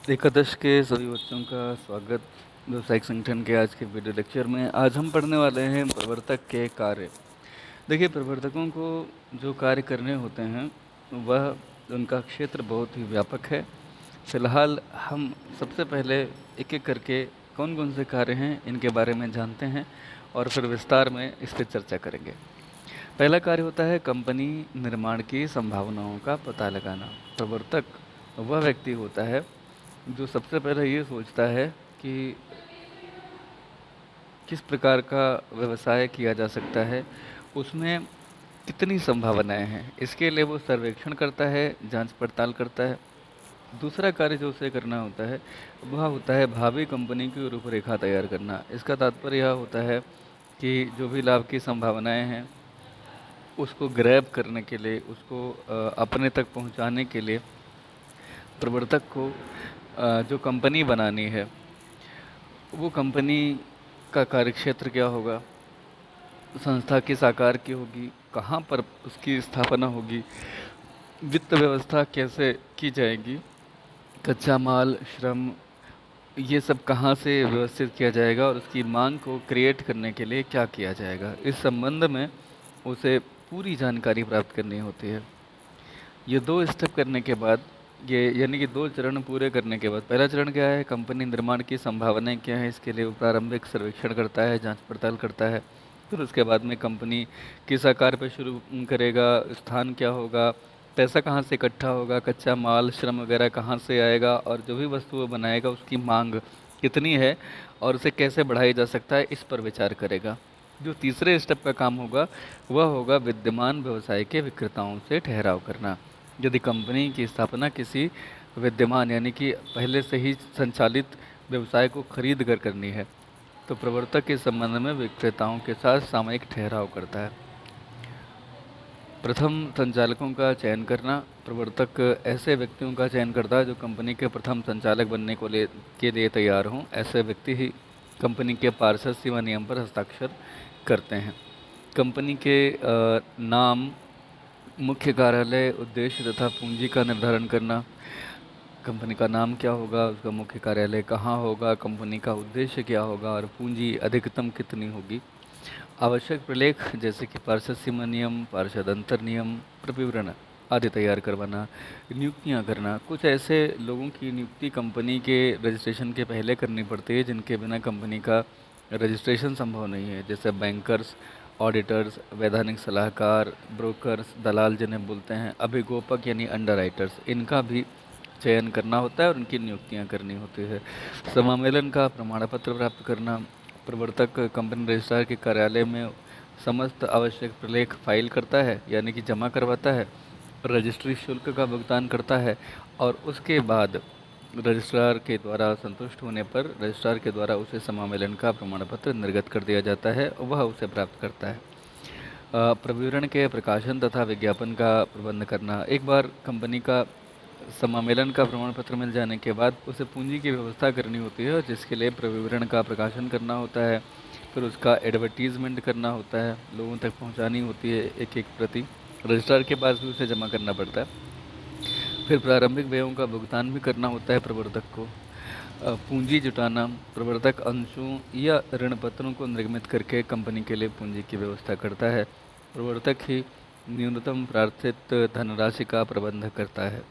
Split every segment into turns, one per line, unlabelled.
एकादश के सभी बच्चों का स्वागत व्यावसायिक संगठन के आज के वीडियो लेक्चर में। आज हम पढ़ने वाले हैं प्रवर्तक के कार्य। देखिए, प्रवर्तकों को जो कार्य करने होते हैं वह उनका क्षेत्र बहुत ही व्यापक है। फिलहाल हम सबसे पहले एक एक करके कौन कौन से कार्य हैं इनके बारे में जानते हैं और फिर विस्तार में इस पर चर्चा करेंगे। पहला कार्य होता है कंपनी निर्माण की संभावनाओं का पता लगाना। प्रवर्तक वह व्यक्ति होता है जो सबसे पहले ये सोचता है कि किस प्रकार का व्यवसाय किया जा सकता है, उसमें कितनी संभावनाएं हैं। इसके लिए वो सर्वेक्षण करता है, जांच पड़ताल करता है। दूसरा कार्य जो उसे करना होता है वह होता है भावी कंपनी की रूपरेखा तैयार करना। इसका तात्पर्य यह होता है कि जो भी लाभ की संभावनाएं हैं उसको ग्रैब करने के लिए, उसको अपने तक पहुंचाने के लिए प्रवर्तक को जो कंपनी बनानी है वो कंपनी का कार्यक्षेत्र क्या होगा, संस्था किस आकार की होगी, कहाँ पर उसकी स्थापना होगी, वित्त व्यवस्था कैसे की जाएगी, कच्चा माल, श्रम, ये सब कहाँ से व्यवस्थित किया जाएगा और उसकी मांग को क्रिएट करने के लिए क्या किया जाएगा। इस संबंध में उसे पूरी जानकारी प्राप्त करनी होती है। ये दो स्टेप करने के बाद, ये यानी कि दो चरण पूरे करने के बाद, पहला चरण क्या है, कंपनी निर्माण की संभावनाएं क्या है, इसके लिए वो प्रारंभिक सर्वेक्षण करता है, जांच पड़ताल करता है। फिर उसके बाद में कंपनी किस आकार पर शुरू करेगा, स्थान क्या होगा, पैसा कहाँ से इकट्ठा होगा, कच्चा माल, श्रम वगैरह कहाँ से आएगा और जो भी वस्तु वो बनाएगा उसकी मांग कितनी है और उसे कैसे बढ़ाया जा सकता है, इस पर विचार करेगा। जो तीसरे स्टेप का काम होगा वह होगा विद्यमान व्यवसाय के विक्रेताओं से ठहराव करना। यदि कंपनी की स्थापना किसी विद्यमान यानी कि पहले से ही संचालित व्यवसाय को खरीद कर करनी है तो प्रवर्तक के संबंध में विक्रेताओं के साथ सामयिक ठहराव करता है। प्रथम संचालकों का चयन करना। प्रवर्तक ऐसे व्यक्तियों का चयन करता है जो कंपनी के प्रथम संचालक बनने के लिए तैयार हों। ऐसे व्यक्ति ही कंपनी के पार्षद सेवा नियम पर हस्ताक्षर करते हैं। कंपनी के नाम, मुख्य कार्यालय, उद्देश्य तथा पूंजी का निर्धारण करना। कंपनी का नाम क्या होगा, उसका मुख्य कार्यालय कहाँ होगा, कंपनी का उद्देश्य क्या होगा और पूंजी अधिकतम कितनी होगी। आवश्यक प्रलेख जैसे कि पार्षद सीमा नियम, पार्षद अंतर नियम, प्रविवरण आदि तैयार करवाना। नियुक्तियां करना। कुछ ऐसे लोगों की नियुक्ति कंपनी के रजिस्ट्रेशन के पहले करनी पड़ती है जिनके बिना कंपनी का रजिस्ट्रेशन संभव नहीं है, जैसे बैंकर्स, ऑडिटर्स, वैधानिक सलाहकार, ब्रोकर्स, दलाल जिन्हें बोलते हैं, अभिगोपक यानी अंडरराइटर्स, इनका भी चयन करना होता है और उनकी नियुक्तियां करनी होती है। समामेलन का प्रमाण पत्र प्राप्त करना। प्रवर्तक कंपनी रजिस्ट्रार के कार्यालय में समस्त आवश्यक प्रलेख फाइल करता है यानी कि जमा करवाता है, रजिस्ट्री शुल्क का भुगतान करता है और उसके बाद रजिस्ट्रार के द्वारा संतुष्ट होने पर रजिस्ट्रार के द्वारा उसे समामेलन का प्रमाण पत्र निर्गत कर दिया जाता है, वह उसे प्राप्त करता है। प्रविवरण के प्रकाशन तथा विज्ञापन का प्रबंध करना। एक बार कंपनी का समामेलन का प्रमाण पत्र मिल जाने के बाद उसे पूंजी की व्यवस्था करनी होती है, जिसके लिए प्रविवरण का प्रकाशन करना होता है, फिर उसका एडवर्टीज़मेंट करना होता है, लोगों तक पहुंचानी होती है एक एक प्रति, रजिस्ट्रार के पास भी उसे जमा करना पड़ता है। फिर प्रारंभिक व्ययों का भुगतान भी करना होता है प्रवर्तक को। पूंजी जुटाना। प्रवर्तक अंशों या ऋण पत्रों को निर्गमित करके कंपनी के लिए पूंजी की व्यवस्था करता है। प्रवर्तक ही न्यूनतम प्रार्थित धनराशि का प्रबंध करता है।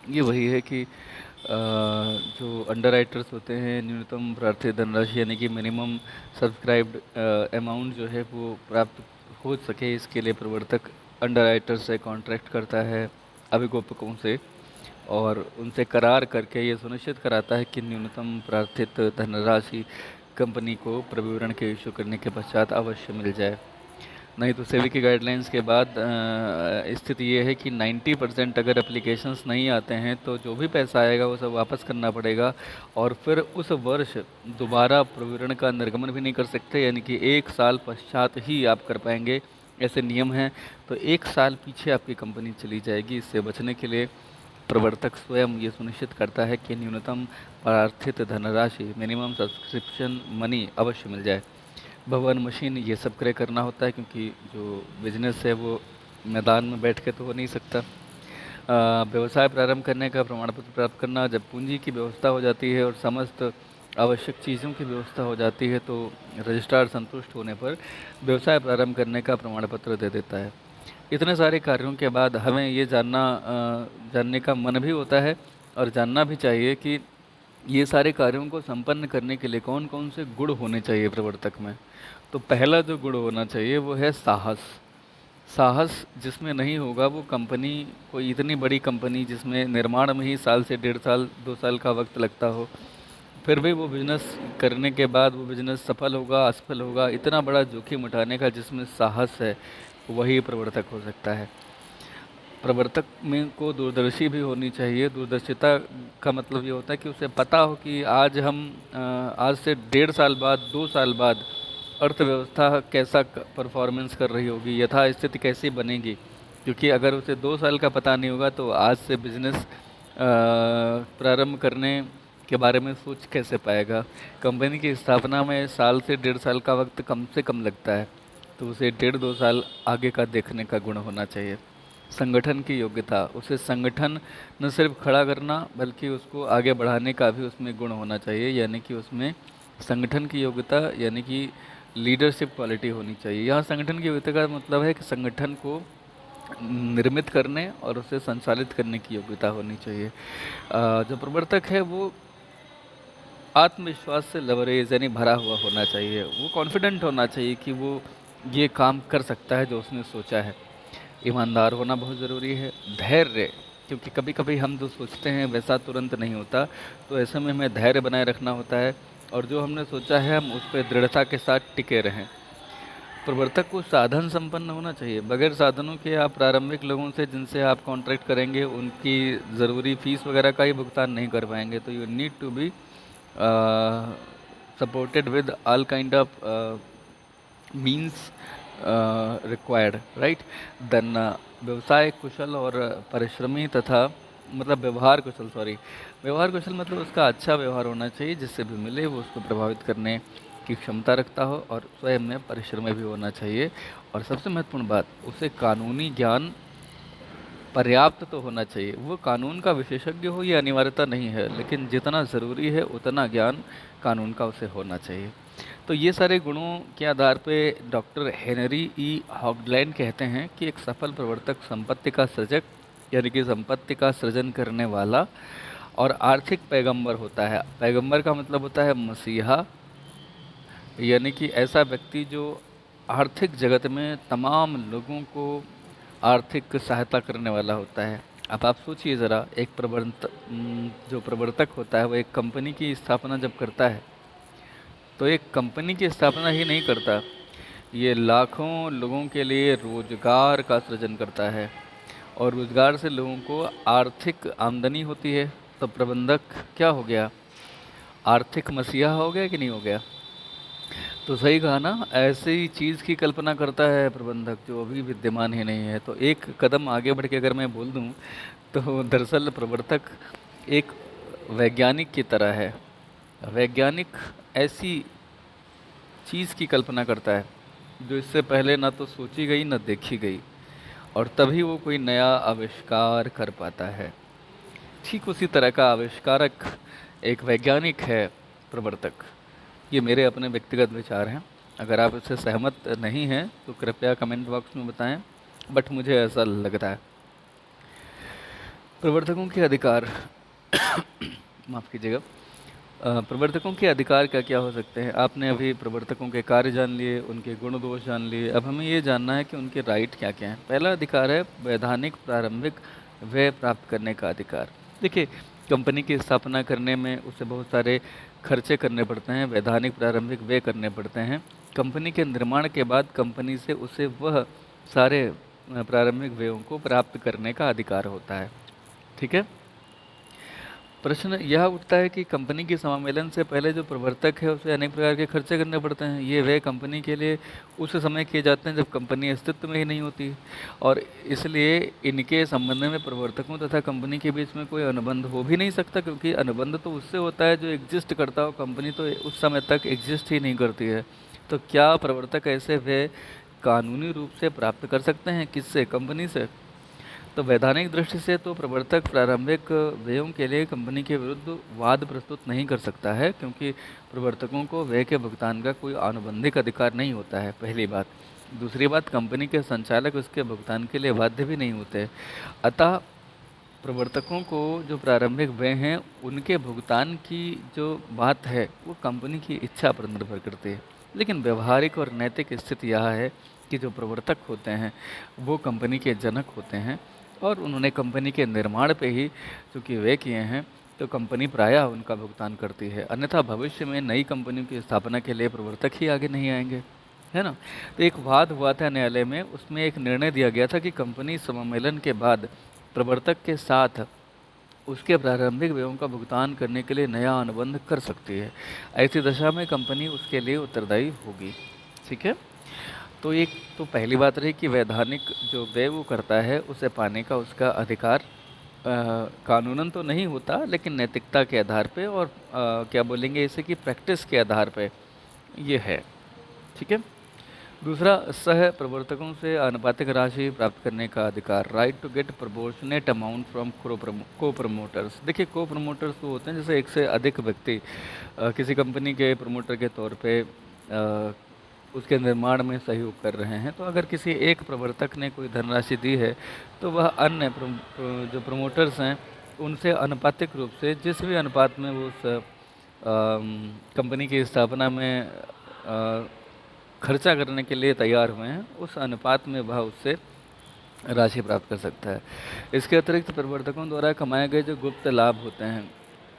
ये वही है कि जो अंडरराइटर्स होते हैं, न्यूनतम प्रार्थित धनराशि यानी कि मिनिमम सब्सक्राइब्ड अमाउंट जो है वो प्राप्त हो सके, इसके लिए प्रवर्तक अंडरराइटर्स से कॉन्ट्रैक्ट करता है, अभिगोपकों से, और उनसे करार करके ये सुनिश्चित कराता है कि न्यूनतम प्रार्थित धनराशि कंपनी को प्रविवरण के इशू करने के पश्चात अवश्य मिल जाए। नहीं तो सेबी की गाइडलाइंस के बाद स्थिति ये है कि 90% अगर एप्लीकेशंस नहीं आते हैं तो जो भी पैसा आएगा वो सब वापस करना पड़ेगा और फिर उस वर्ष दोबारा प्रविवरण का निर्गमन भी नहीं कर सकते, यानी कि 1 साल पश्चात ही आप कर पाएंगे, ऐसे नियम हैं। तो 1 साल पीछे आपकी कंपनी चली जाएगी। इससे बचने के लिए प्रवर्तक स्वयं ये सुनिश्चित करता है कि न्यूनतम प्रार्थित धनराशि, मिनिमम सब्सक्रिप्शन मनी अवश्य मिल जाए। भवन, मशीन, ये सब क्रय करना होता है क्योंकि जो बिजनेस है वो मैदान में बैठ के तो हो नहीं सकता। व्यवसाय प्रारंभ करने का प्रमाण पत्र प्राप्त करना, जब पूंजी की व्यवस्था हो जाती है और समस्त आवश्यक चीज़ों की व्यवस्था हो जाती है तो रजिस्ट्रार संतुष्ट होने पर व्यवसाय प्रारंभ करने का प्रमाण पत्र दे देता है। इतने सारे कार्यों के बाद हमें ये जानने का मन भी होता है और जानना भी चाहिए कि ये सारे कार्यों को संपन्न करने के लिए कौन कौन से गुण होने चाहिए प्रवर्तक में। तो पहला जो गुण होना चाहिए वो है साहस। साहस जिसमें नहीं होगा वो कंपनी, कोई इतनी बड़ी कंपनी जिसमें निर्माण में ही साल से 1.5 साल 2 साल का वक्त लगता हो, फिर भी वो बिज़नेस करने के बाद वो बिज़नेस सफल होगा असफल होगा, इतना बड़ा जोखिम उठाने का जिसमें साहस है वही प्रवर्तक हो सकता है। प्रवर्तक में को दूरदर्शी भी होनी चाहिए। दूरदर्शिता का मतलब ये होता है कि उसे पता हो कि आज से 1.5 साल बाद 2 साल बाद अर्थव्यवस्था कैसा परफॉर्मेंस कर रही होगी, यथास्थिति कैसी बनेगी। क्योंकि अगर उसे 2 साल का पता नहीं होगा तो आज से बिजनेस प्रारंभ करने के बारे में सोच कैसे पाएगा। कंपनी की स्थापना में साल से 1.5 साल का वक्त कम से कम लगता है, तो उसे 1.5-2 साल आगे का देखने का गुण होना चाहिए। संगठन की योग्यता, उसे संगठन न सिर्फ खड़ा करना बल्कि उसको आगे बढ़ाने का भी उसमें गुण होना चाहिए, यानी कि उसमें संगठन की योग्यता यानी कि लीडरशिप क्वालिटी होनी चाहिए। यहाँ संगठन की योग्यता का मतलब है कि संगठन को निर्मित करने और उसे संचालित करने की योग्यता होनी चाहिए। जो प्रवर्तक है वो आत्मविश्वास से लबरेज यानी भरा हुआ होना चाहिए। वो कॉन्फिडेंट होना चाहिए कि वो ये काम कर सकता है जो उसने सोचा है। ईमानदार होना बहुत ज़रूरी है। धैर्य, क्योंकि कभी कभी हम जो सोचते हैं वैसा तुरंत नहीं होता, तो ऐसे में हमें धैर्य बनाए रखना होता है और जो हमने सोचा है हम उस पर दृढ़ता के साथ टिके रहें। प्रवर्तक को साधन संपन्न होना चाहिए। बगैर साधनों के आप प्रारंभिक लोगों से जिनसे आप कॉन्ट्रैक्ट करेंगे उनकी ज़रूरी फीस वगैरह का ही भुगतान नहीं कर पाएंगे। तो you need to be supported with all kind of means required, right. Then व्यवसाय कुशल और परिश्रमी तथा व्यवहार कुशल, व्यवहार कुशल मतलब उसका अच्छा व्यवहार होना चाहिए, जिससे भी मिले वो उसको प्रभावित करने की क्षमता रखता हो और स्वयं में परिश्रमी भी होना चाहिए। और सबसे महत्वपूर्ण बात, उसे कानूनी ज्ञान पर्याप्त तो होना चाहिए। वो कानून का विशेषज्ञ हो ये अनिवार्यता नहीं है, लेकिन जितना ज़रूरी है उतना ज्ञान कानून का उसे होना चाहिए। तो ये सारे गुणों के आधार पे डॉक्टर हेनरी ई हॉगलैंड कहते हैं कि एक सफल प्रवर्तक संपत्ति का सृजक यानी कि संपत्ति का सृजन करने वाला और आर्थिक पैगंबर होता है। पैगंबर का मतलब होता है मसीहा, यानी कि ऐसा व्यक्ति जो आर्थिक जगत में तमाम लोगों को आर्थिक सहायता करने वाला होता है। अब आप सोचिए ज़रा, एक जो प्रवर्तक होता है वो एक कंपनी की स्थापना जब करता है तो एक कंपनी की स्थापना ही नहीं करता, ये लाखों लोगों के लिए रोजगार का सृजन करता है और रोजगार से लोगों को आर्थिक आमदनी होती है। तो प्रबंधक क्या हो गया, आर्थिक मसीहा हो गया कि नहीं हो गया। तो सही कहा ना, ऐसी चीज़ की कल्पना करता है प्रबंधक जो अभी विद्यमान ही नहीं है। तो एक कदम आगे बढ़ के अगर मैं बोल दूं तो दरअसल प्रवर्तक एक वैज्ञानिक की तरह है। वैज्ञानिक ऐसी चीज़ की कल्पना करता है जो इससे पहले ना तो सोची गई ना देखी गई, और तभी वो कोई नया आविष्कार कर पाता है। ठीक उसी तरह का आविष्कारक एक वैज्ञानिक है प्रवर्तक। ये मेरे अपने व्यक्तिगत विचार हैं, अगर आप इससे सहमत नहीं हैं तो कृपया कमेंट बॉक्स में बताएं, बट मुझे ऐसा लगता है। प्रवर्तकों के अधिकार माफ़ कीजिएगा। प्रवर्तकों के अधिकार क्या क्या हो सकते हैं। आपने अभी प्रवर्तकों के कार्य जान लिए, उनके गुण दोष जान लिए, अब हमें ये जानना है कि उनके राइट क्या क्या हैं। पहला अधिकार है वैधानिक प्रारंभिक व्यय प्राप्त करने का अधिकार। देखिए, कंपनी की स्थापना करने में उसे बहुत सारे खर्चे करने पड़ते हैं, वैधानिक प्रारंभिक व्यय करने पड़ते हैं। कंपनी के निर्माण के बाद कंपनी से उसे वह सारे प्रारंभिक व्ययों को प्राप्त करने का अधिकार होता है। ठीक है। प्रश्न यह उठता है कि कंपनी के समामेलन से पहले जो प्रवर्तक है उसे अनेक प्रकार के खर्चे करने पड़ते हैं। ये व्यय कंपनी के लिए उस समय किए जाते हैं जब कंपनी अस्तित्व में ही नहीं होती, और इसलिए इनके संबंध में प्रवर्तकों तथा कंपनी के बीच में कोई अनुबंध हो भी नहीं सकता, क्योंकि अनुबंध तो उससे होता है जो एग्जिस्ट करता हो। कंपनी तो उस समय तक एग्जिस्ट ही नहीं करती है। तो क्या प्रवर्तक ऐसे व्यय कानूनी रूप से प्राप्त कर सकते हैं? किससे? कंपनी से। तो वैधानिक दृष्टि से तो प्रवर्तक प्रारंभिक व्ययों के लिए कंपनी के विरुद्ध वाद प्रस्तुत नहीं कर सकता है, क्योंकि प्रवर्तकों को व्यय के भुगतान का कोई आनुबंधिक अधिकार नहीं होता है, पहली बात। दूसरी बात, कंपनी के संचालक उसके भुगतान के लिए बाध्य भी नहीं होते। अतः प्रवर्तकों को जो प्रारंभिक व्यय हैं उनके भुगतान की जो बात है वो कंपनी की इच्छा पर निर्भर करती है। लेकिन व्यवहारिक और नैतिक स्थिति यह है कि जो प्रवर्तक होते हैं वो कंपनी के जनक होते हैं, और उन्होंने कंपनी के निर्माण पे ही चूँकि व्यय किए हैं, तो कंपनी प्रायः उनका भुगतान करती है। अन्यथा भविष्य में नई कंपनियों की स्थापना के लिए प्रवर्तक ही आगे नहीं आएंगे, है ना। तो एक वाद हुआ था न्यायालय में, उसमें एक निर्णय दिया गया था कि कंपनी समामेलन के बाद प्रवर्तक के साथ उसके प्रारंभिक व्ययों का भुगतान करने के लिए नया अनुबंध कर सकती है। ऐसी दशा में कंपनी उसके लिए उत्तरदायी होगी। ठीक है। तो एक तो पहली बात रही कि वैधानिक जो व्यय वो करता है उसे पाने का उसका अधिकार कानूनन तो नहीं होता, लेकिन नैतिकता के आधार पे और क्या बोलेंगे इसे कि प्रैक्टिस के आधार पे ये है। ठीक है। दूसरा, सह प्रवर्तकों से आनुपातिक राशि प्राप्त करने का अधिकार, right to get proportionate amount from co promoters. देखिए, को प्रमोटर्स वो होते हैं जैसे एक से अधिक व्यक्ति किसी कंपनी के प्रमोटर के तौर पे उसके निर्माण में सहयोग कर रहे हैं। तो अगर किसी एक प्रवर्तक ने कोई धनराशि दी है तो वह अन्य जो प्रमोटर्स हैं उनसे आनुपातिक रूप से, जिस भी अनुपात में वो उस कंपनी की स्थापना में खर्चा करने के लिए तैयार हुए हैं, उस अनुपात में वह उससे राशि प्राप्त कर सकता है। इसके अतिरिक्त प्रवर्तकों द्वारा कमाए गए जो गुप्त लाभ होते हैं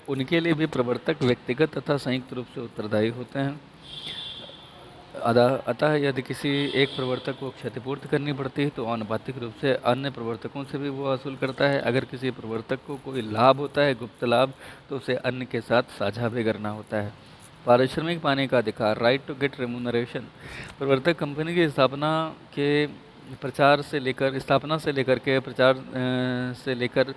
उनके लिए भी प्रवर्तक व्यक्तिगत तथा संयुक्त रूप से उत्तरदायी होते हैं। अतः यदि किसी एक प्रवर्तक को क्षतिपूर्ति करनी पड़ती है तो आनुपातिक रूप से अन्य प्रवर्तकों से भी वो वसूल करता है। अगर किसी प्रवर्तक को कोई लाभ होता है, गुप्त लाभ, तो उसे अन्य के साथ साझा भी करना होता है। पारिश्रमिक पाने का अधिकार, राइट टू गेट रेम्यूनरेशन। प्रवर्तक कंपनी की स्थापना से लेकर के प्रचार से लेकर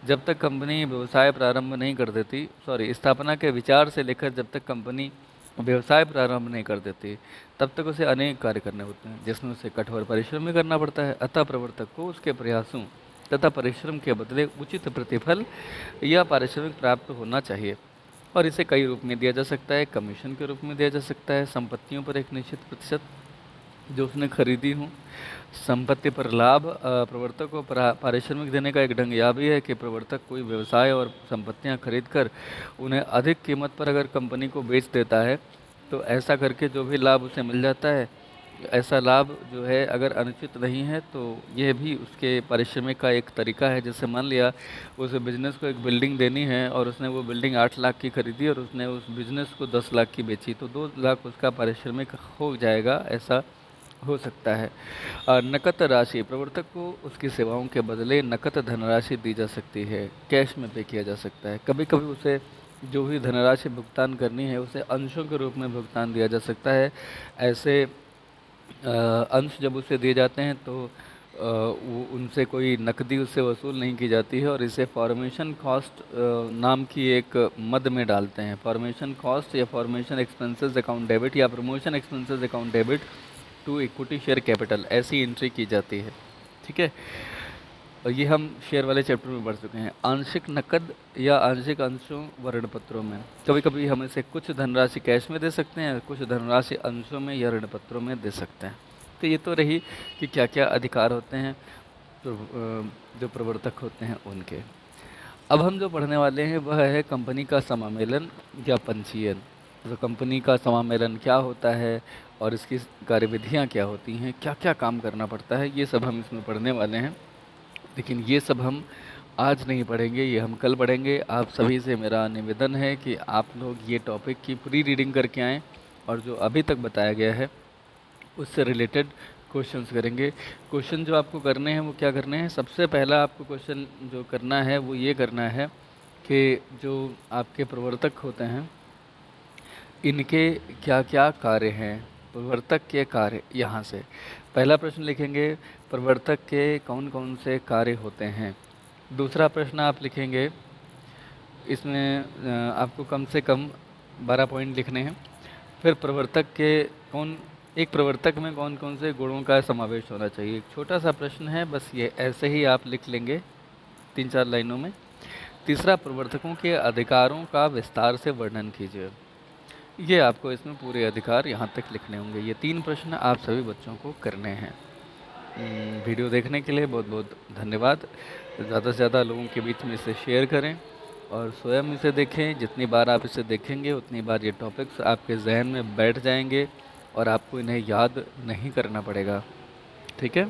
जब तक कंपनी व्यवसाय प्रारंभ नहीं कर देती, स्थापना के विचार से लेकर जब तक कंपनी व्यवसाय प्रारंभ नहीं कर देती, तब तक उसे अनेक कार्य करने होते हैं जिसमें उसे कठोर परिश्रम भी करना पड़ता है। अतः प्रवर्तक को उसके प्रयासों तथा परिश्रम के बदले उचित प्रतिफल या पारिश्रमिक प्राप्त होना चाहिए, और इसे कई रूप में दिया जा सकता है। कमीशन के रूप में दिया जा सकता है, संपत्तियों पर एक निश्चित प्रतिशत जो उसने खरीदी हो, संपत्ति पर लाभ। प्रवर्तक को पारिश्रमिक देने का एक ढंग यह भी है कि प्रवर्तक कोई व्यवसाय और संपत्तियां खरीदकर उन्हें अधिक कीमत पर अगर कंपनी को बेच देता है तो ऐसा करके जो भी लाभ उसे मिल जाता है, ऐसा लाभ जो है अगर अनुचित नहीं है तो यह भी उसके पारिश्रमिक का एक तरीका है। जैसे मान लिया उस बिज़नेस को एक बिल्डिंग देनी है और उसने वो बिल्डिंग 8 लाख की खरीदी और उसने उस बिज़नेस को 10 लाख की बेची, तो 2 लाख उसका पारिश्रमिक हो जाएगा, ऐसा हो सकता है। नकद राशि, प्रवर्तक को उसकी सेवाओं के बदले नकद धनराशि दी जा सकती है, कैश में पे किया जा सकता है। कभी कभी उसे जो भी धनराशि भुगतान करनी है उसे अंशों के रूप में भुगतान दिया जा सकता है। ऐसे अंश जब उसे दिए जाते हैं तो उनसे कोई नकदी उससे वसूल नहीं की जाती है, और इसे फॉर्मेशन कॉस्ट नाम की एक मद में डालते हैं। फॉर्मेशन कॉस्ट या फॉर्मेशन एक्सपेंसेस अकाउंट डेबिट या promotion expenses account debit to equity share capital, ऐसी एंट्री की जाती है। ठीक है। और ये हम शेयर वाले चैप्टर में पढ़ चुके हैं। आंशिक नकद या आंशिक अंशों व ऋण पत्रों में, कभी कभी हम इसे कुछ धनराशि कैश में दे सकते हैं, कुछ धनराशि अंशों में या ऋण पत्रों में दे सकते हैं। तो ये तो रही कि क्या क्या अधिकार होते हैं जो प्रवर्तक होते हैं उनके। अब हम जो पढ़ने वाले हैं वह है कंपनी का समामेलन या पंजीयन। तो कंपनी का समामेलन क्या होता है और इसकी कार्यविधियाँ क्या होती हैं, क्या क्या काम करना पड़ता है, ये सब हम इसमें पढ़ने वाले हैं। लेकिन ये सब हम आज नहीं पढ़ेंगे, ये हम कल पढ़ेंगे। आप सभी से मेरा निवेदन है कि आप लोग ये टॉपिक की पूरी रीडिंग करके आएँ और जो अभी तक बताया गया है उससे रिलेटेड क्वेश्चंस करेंगे। क्वेश्चन जो आपको करने हैं वो क्या करने हैं, सबसे पहला आपको क्वेश्चन जो करना है वो ये करना है कि जो आपके प्रवर्तक होते हैं इनके क्या क्या कार्य हैं, प्रवर्तक के कार्य। यहाँ से पहला प्रश्न लिखेंगे, प्रवर्तक के कौन कौन से कार्य होते हैं। दूसरा प्रश्न आप लिखेंगे, इसमें आपको कम से कम 12 पॉइंट लिखने हैं। फिर प्रवर्तक के कौन एक प्रवर्तक में कौन कौन से गुणों का समावेश होना चाहिए? एक छोटा सा प्रश्न है, बस ये ऐसे ही आप लिख लेंगे 3-4 लाइनों में। तीसरा, प्रवर्तकों के अधिकारों का विस्तार से वर्णन कीजिए। ये आपको इसमें पूरे अधिकार यहाँ तक लिखने होंगे। ये 3 प्रश्न आप सभी बच्चों को करने हैं। वीडियो देखने के लिए बहुत बहुत धन्यवाद। ज़्यादा से ज़्यादा लोगों के बीच में इसे शेयर करें और स्वयं इसे देखें। जितनी बार आप इसे देखेंगे उतनी बार ये टॉपिक्स आपके जहन में बैठ जाएंगे और आपको इन्हें याद नहीं करना पड़ेगा। ठीक है?